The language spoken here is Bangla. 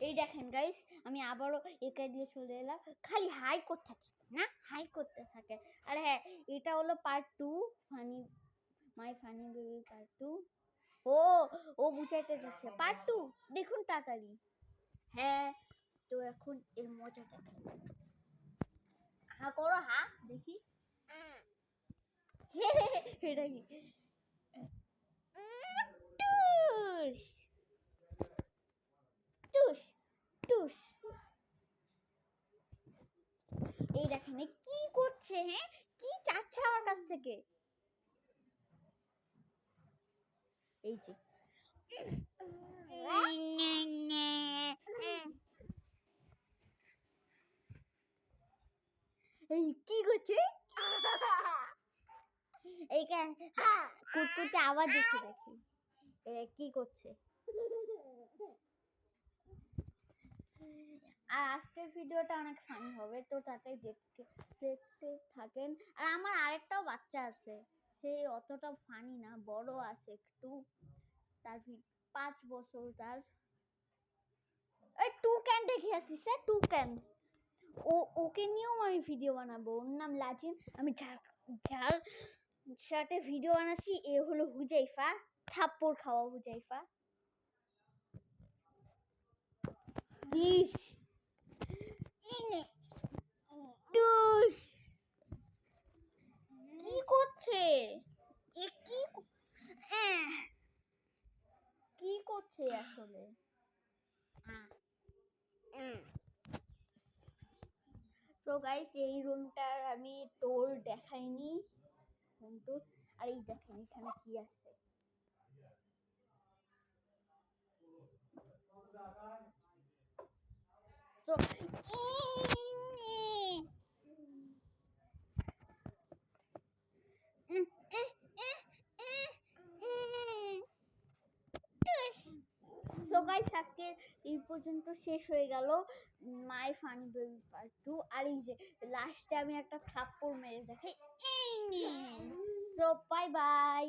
এই দেখেন গাইস, আমি আবারও একা দিয়ে চলে এলাম। খালি হাই করতে থাকে না, হাই করতে থাকে। আর হ্যাঁ, এটা হলো পার্ট 2, ফানি মাই ফানি বেবি পার্ট 2। ও ও বুঝাইতে যাচ্ছে পার্ট 2, দেখুন তাড়াতাড়ি। হ্যাঁ, তো এখন এর মজাটা হা করো, হা দেখি। এটা কি? টুস টুস টুস। এই দেখেন কি করছে, হ্যাঁ কি চাচ্ছে আমার কাছ থেকে। এই যে এই কি করছে, এইখানে কুটকুটে আওয়াজ দিচ্ছে দেখি কি করছে। আর আজকের ভিডিওটা অনেক ফানি হবে, তো তাতে দেখতে থাকেন। আর আমার আরেকটাও বাচ্চা আছে, সে অতটা ফানি না, বড় আছে একটু, তার 5 বছর তার। এই টুক্যান দেখে আসিস, টুক্যান, ওকে নিয়েও আমি ভিডিও বানাবো। ওর নাম লাজিন। আমি যার সাথে ভিডিও বানাচ্ছি এ হলো হুজাইফা, থাপ্পড় খাওয়া হুজাইফা। দিস কি করছে, এ কি করছে আসলে। তো গাইস, এই রুমটার আমি টোর দেখাইনি কিন্তু, আর এই দেখেন এখানে কি আছে। তো সো গাইস, আজকে এই পর্যন্ত শেষ হয়ে গেল মাই ফানি বেবি পার্ট 2। আর এই যে লাস্টে আমি একটা থাপ্পড় মেরে দেখাই। So bye bye.